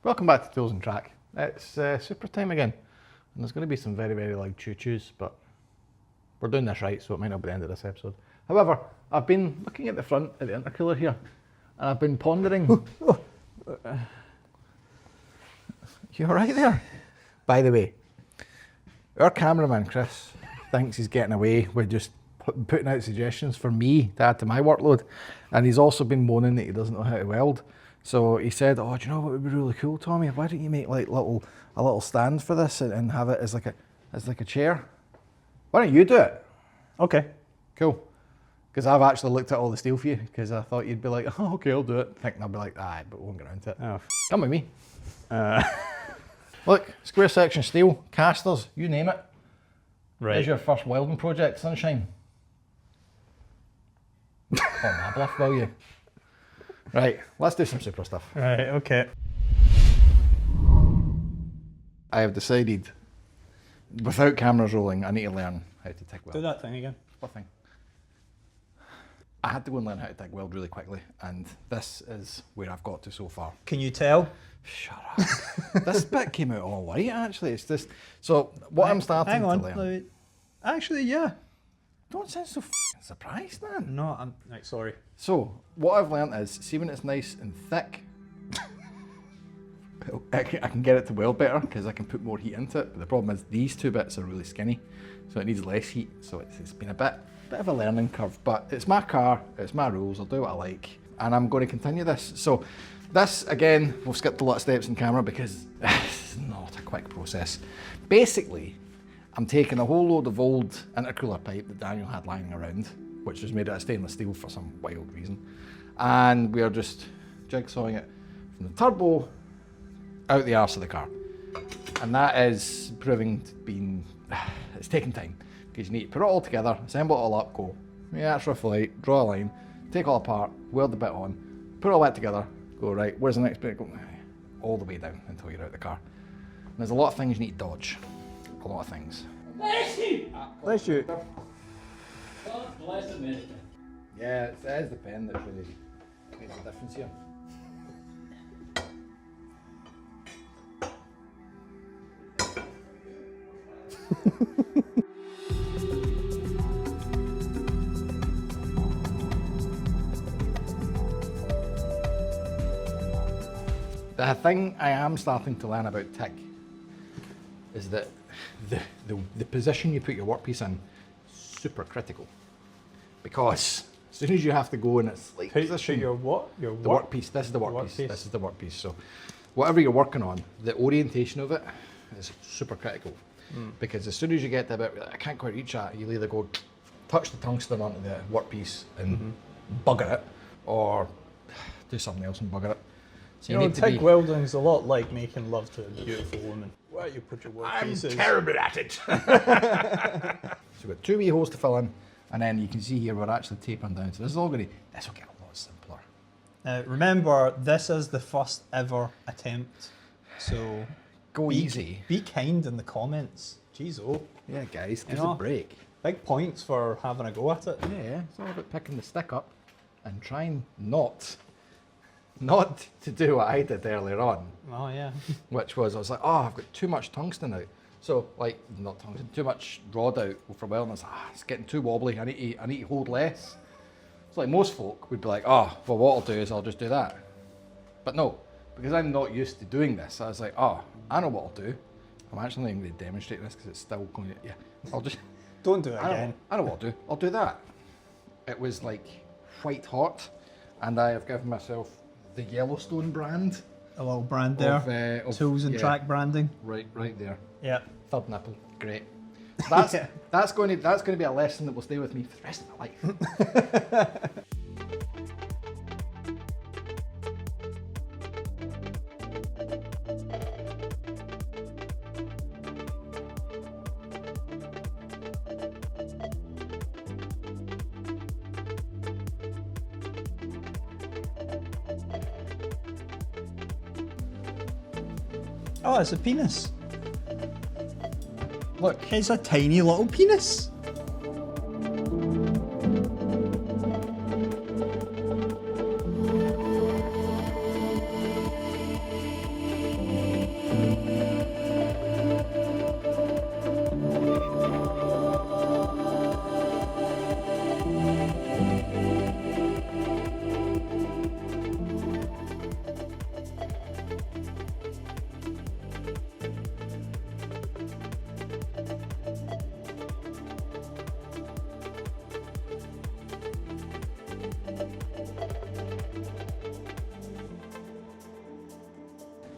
Welcome back to Tools and Track. It's SUPRA time again, and there's going to be some very, very loud choo-choos, but we're doing this right, so it might not be the end of this episode. However, I've been looking at the front of the intercooler here, and I've been pondering... You alright there? By the way, our cameraman Chris thinks he's getting away with just putting out suggestions for me to add to my workload, and he's also been moaning that he doesn't know how to weld. So he said, "Oh, do you know what would be really cool, Tommy? Why don't you make like a little stand for this and have it as like a chair? Why don't you do it?" Okay. Cool. Because I've actually looked at all the steel for you, because I thought you'd be like, "Oh, okay, I'll do it." Thinking I'll be like, "Aye, but we won't get around to it." Oh. Come with me. Look, square section steel, casters, you name it. Right. There's your first welding project, sunshine. Oh, my bluff, will you? Right, let's do some SUPRA stuff. Right, okay. I have decided, without cameras rolling, I need to learn how to TIG weld. Do that thing again. What thing? I had to go and learn how to TIG weld really quickly, and this is where I've got to so far. Can you tell? Shut up. This bit came out all right, actually. It's just, so what I'm starting to learn. Actually, yeah. Don't sound so f***ing surprised, man. No, I'm right, sorry. So, what I've learnt is, see when it's nice and thick, I can get it to weld better because I can put more heat into it. But the problem is these two bits are really skinny, so it needs less heat. So it's been a bit of a learning curve, but it's my car, it's my rules, I'll do what I like, and I'm going to continue this. So this, again, we'll skip a lot of steps in camera because it's not a quick process. Basically, I'm taking a whole load of old intercooler pipe that Daniel had lying around, which was made out of stainless steel for some wild reason, and we are just jigsawing it from the turbo out the arse of the car. And that is proving to be, it's taking time, because you need to put it all together, assemble it all up, go, yeah, that's roughly right, draw a line, take it all apart, weld the bit on, put it all back together, go, right, where's the next bit? Go all the way down until you're out the car. And there's a lot of things you need to dodge. A lot of things. Bless you! Bless you. God bless America. Yeah, it is the pen that really makes a difference here. The thing I am starting to learn about TIG is that the position you put your workpiece in is super critical, because as soon as you have to go in its like position, your what? The workpiece. This is the workpiece. This is the workpiece. So whatever you're working on, the orientation of it is super critical, because as soon as you get to a bit I can't quite reach that, you'll either go touch the tungsten onto the workpiece and bugger it, or do something else and bugger it. So you know, TIG welding's a lot like making love to a beautiful woman. Where you put your workpieces. I'm terrible at it. So we've got two wee holes to fill in, and then you can see here we're actually tapering down. So this will get a lot simpler. Remember, this is the first ever attempt, so go easy. Be kind in the comments. Jeez, oh. Yeah, guys, give us a break. Big points for having a go at it. Yeah, it's all about picking the stick up and trying not to do what I did earlier on. Oh yeah. Which was, I was like, oh, I've got too much tungsten out. So like, not tungsten, too much rod out for welding. I was like, it's getting too wobbly. I need to hold less. It's like most folk would be like, oh, well, what I'll do is I'll just do that. But no, because I'm not used to doing this, I was like, oh, I know what I'll do. I'm actually not going to demonstrate this because it's still going to, yeah. I'll just. Don't do it again. I know what I'll do. I'll do that. It was like white hot, and I have given myself the Yellowstone brand. A little brand there. Of Tools and Track branding. Right there. Yeah. Third nipple. Great. So that's going to be a lesson that will stay with me for the rest of my life. Oh, it's a penis. Look, it's a tiny little penis.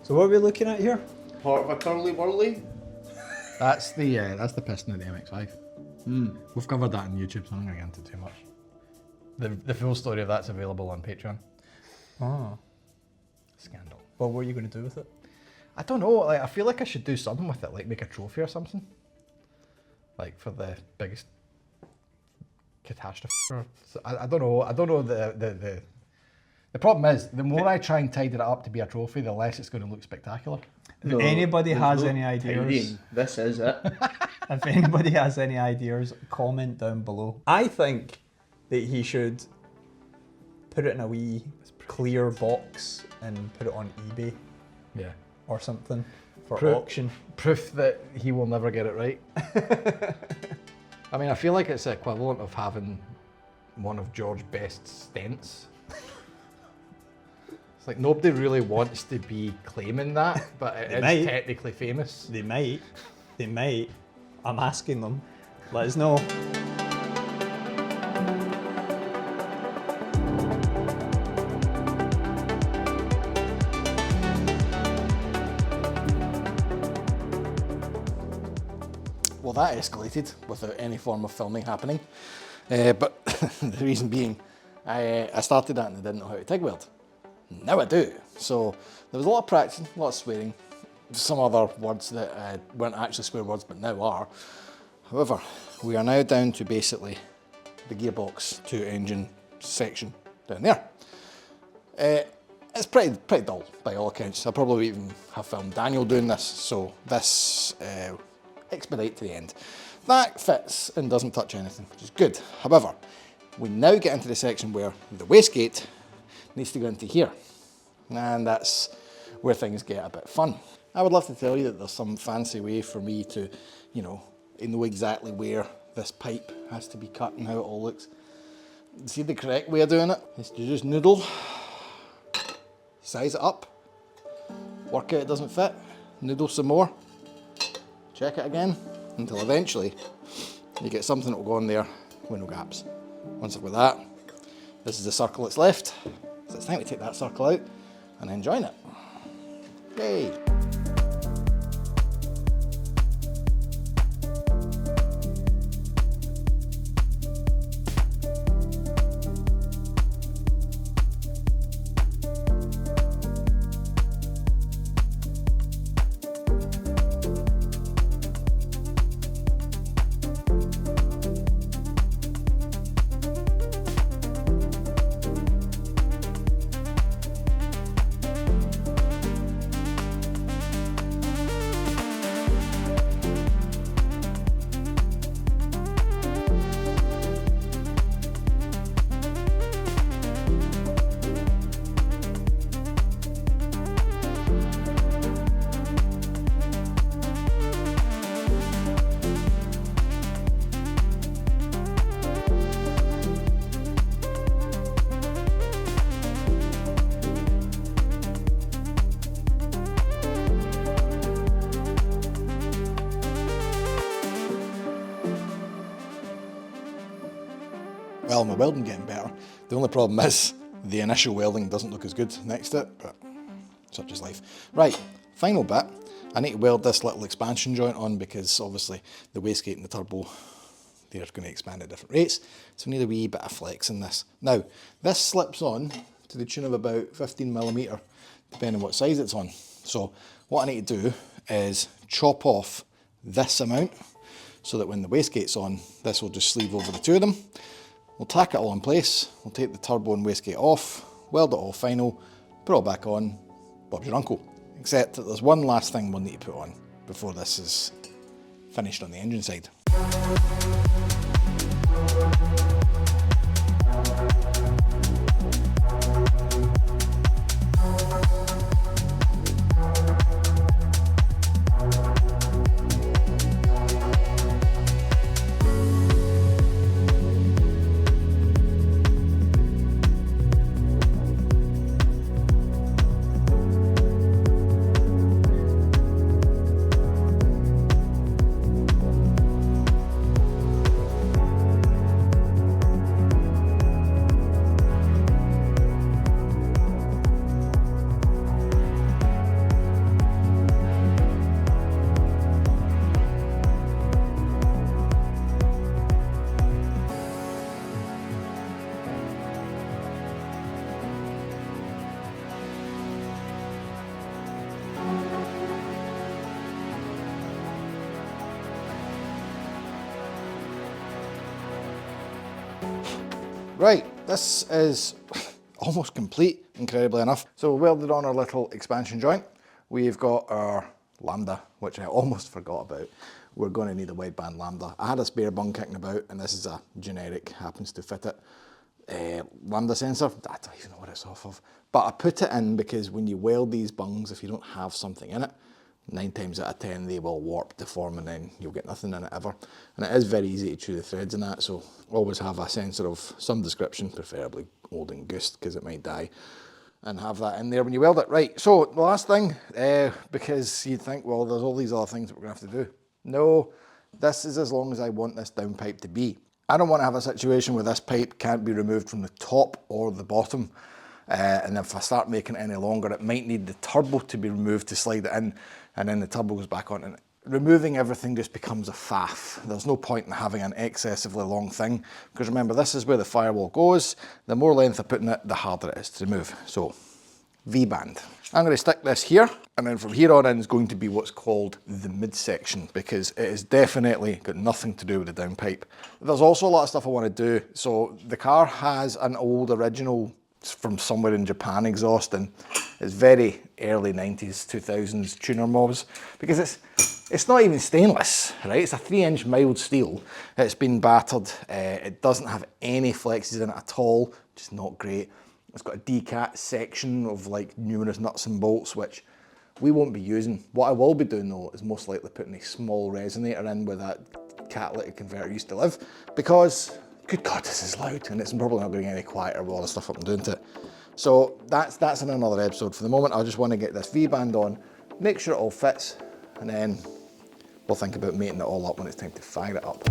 So what are we looking at here? Part of a curly whirly. That's the piston of the MX-5. We've covered that on YouTube, so I'm not going to get into too much. The full story of that's available on Patreon. Oh. Scandal. Well, what are you going to do with it? I don't know, like, I feel like I should do something with it, like make a trophy or something. Like for the biggest catastrophe. So I don't know the problem is, the more I try and tidy it up to be a trophy, the less it's going to look spectacular. If anybody has any ideas, Tidying. This is it. if anybody has any ideas, comment down below. I think that he should put it in a wee clear box and put it on eBay Yeah. or something for Pro- auction. Proof that he will never get it right. I mean, I feel like it's the equivalent of having one of George Best's stents. It's like nobody really wants to be claiming that, but it is might. technically famous. They might. I'm asking them. Let us know. Well, that escalated without any form of filming happening. But the reason being, I started that and I didn't know how to TIG weld. Now I do. So there was a lot of practicing, a lot of swearing, some other words that weren't actually swear words but now are. However, we are now down to basically the gearbox to engine section down there. It's pretty dull by all accounts. I probably even have filmed Daniel doing this, so this expedite to the end. That fits and doesn't touch anything, which is good. However, we now get into the section where the wastegate needs to go into here. And that's where things get a bit fun. I would love to tell you that there's some fancy way for me to, you know exactly where this pipe has to be cut and how it all looks. See, the correct way of doing it is to just noodle, size it up, work out it doesn't fit, noodle some more, check it again, until eventually you get something that will go on there with no gaps. Once I've got that, this is the circle that's left, so it's time to take that circle out and then join it. Yay! Well, my welding getting better. The only problem is the initial welding doesn't look as good next to it, but such is life. Right, final bit. I need to weld this little expansion joint on because obviously the wastegate and the turbo, they're going to expand at different rates. So we need a wee bit of flex in this. Now, this slips on to the tune of about 15mm, depending on what size it's on. So what I need to do is chop off this amount so that when the wastegate's on, this will just sleeve over the two of them. We'll tack it all in place, we'll take the turbo and wastegate off, weld it all final, put it all back on, Bob's your uncle. Except that there's one last thing we'll need to put on before this is finished on the engine side. Right, this is almost complete, incredibly enough. So we welded on our little expansion joint. We've got our lambda, which I almost forgot about. We're going to need a wideband lambda. I had a spare bung kicking about, and this is a generic, happens to fit it. Lambda sensor, I don't even know what it's off of. But I put it in because when you weld these bungs, if you don't have something in it, 9 times out of 10 they will warp, deform, and then you'll get nothing in it ever. And it is very easy to chew the threads in that, so always have a sensor of some description, preferably old and goosed because it might die, and have that in there when you weld it. Right, so the last thing, because you'd think, well, there's all these other things that we're going to have to do. No, this is as long as I want this downpipe to be. I don't want to have a situation where this pipe can't be removed from the top or the bottom. And if I start making it any longer, it might need the turbo to be removed to slide it in, and then the turbo goes back on. And removing everything just becomes a faff. There's no point in having an excessively long thing, because remember, this is where the firewall goes. The more length I put in it, the harder it is to remove. So, V-band. I'm going to stick this here, and then from here on in is going to be what's called the midsection, because it is definitely got nothing to do with the downpipe. There's also a lot of stuff I want to do. So the car has an old original from somewhere in Japan exhaust, and it's very early 90s, 2000s tuner mobs, because it's not even stainless, right? It's a 3-inch mild steel. It's been battered. It doesn't have any flexes in it at all, which is not great. It's got a decat section of like numerous nuts and bolts, which we won't be using. What I will be doing though is most likely putting a small resonator in where that catalytic converter used to live, because good God, this is loud, and it's probably not going to get any quieter with all the stuff I'm doing to it. So that's in another episode. For the moment, I just want to get this V-band on, make sure it all fits, and then we'll think about mating it all up when it's time to fire it up.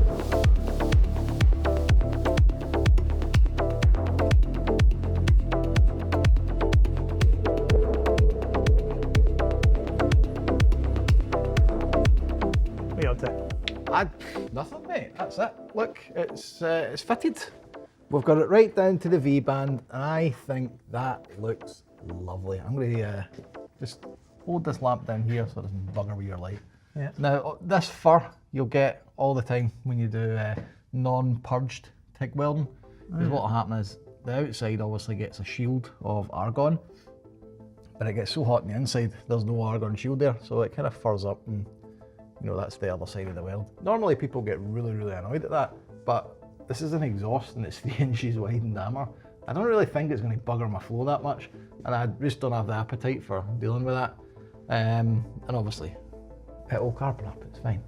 What are you up to? Nothing, mate, that's it. Look, it's fitted. We've got it right down to the V-band, and I think that looks lovely. I'm going to just hold this lamp down here so it doesn't bugger with your light. Yeah. Now, this fur you'll get all the time when you do non-purged TIG welding, because what will happen is the outside obviously gets a shield of argon, but it gets so hot on the inside there's no argon shield there, so it kind of furs up, and you know, that's the other side of the weld. Normally people get really annoyed at that, but this is an exhaust and it's 3 inches wide in diameter. I don't really think it's going to bugger my flow that much, and I just don't have the appetite for dealing with that. And obviously, it'll carbon up, it's fine.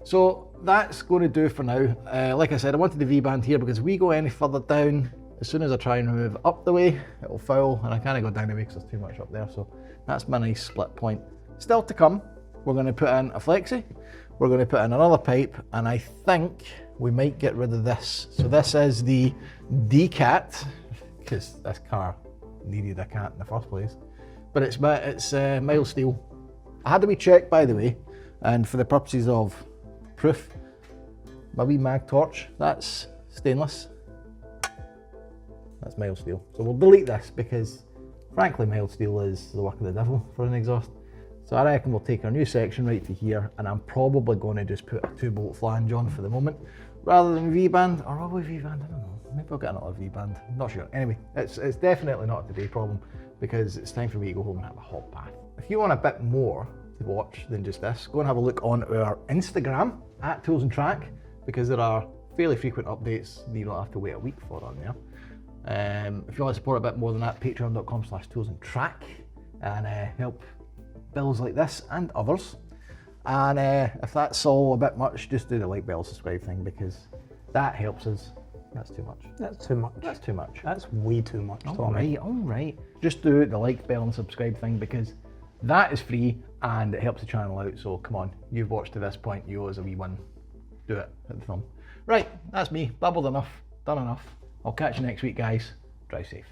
So that's going to do for now. Like I said, I wanted the V-band here because if we go any further down, as soon as I try and remove up the way, it'll foul, and I can't go down the way because there's too much up there. So that's my nice split point. Still to come, we're going to put in a flexi, we're going to put in another pipe, and I think we might get rid of this. So this is the decat, because this car needed a cat in the first place, but it's mild steel. I had to be checked, by the way, and for the purposes of proof, my wee mag torch, that's stainless. That's mild steel. So we'll delete this because frankly mild steel is the work of the devil for an exhaust. So I reckon we'll take our new section right to here, and I'm probably going to just put a 2-bolt flange on for the moment rather than V-band, or will we V-band? I don't know. Maybe I'll get another V-band. Not sure. Anyway, it's definitely not a today problem because it's time for me to go home and have a hot bath. If you want a bit more to watch than just this, go and have a look on our Instagram at Tools and Track, because there are fairly frequent updates that you don't have to wait a week for on there. If you want to support a bit more than that, patreon.com/toolsandtrack, and help bills like this and others. And if that's all a bit much, just do the like bell subscribe thing, because that helps us. That's too much. That's too much. That's too much. That's way too much, Tommy. All right. Just do the like bell and subscribe thing, because that is free and it helps the channel out. So come on, you've watched to this point, you owe us a wee one. Do it at the thumb. Right, that's me. Babbled enough, done enough. I'll catch you next week, guys. Drive safe.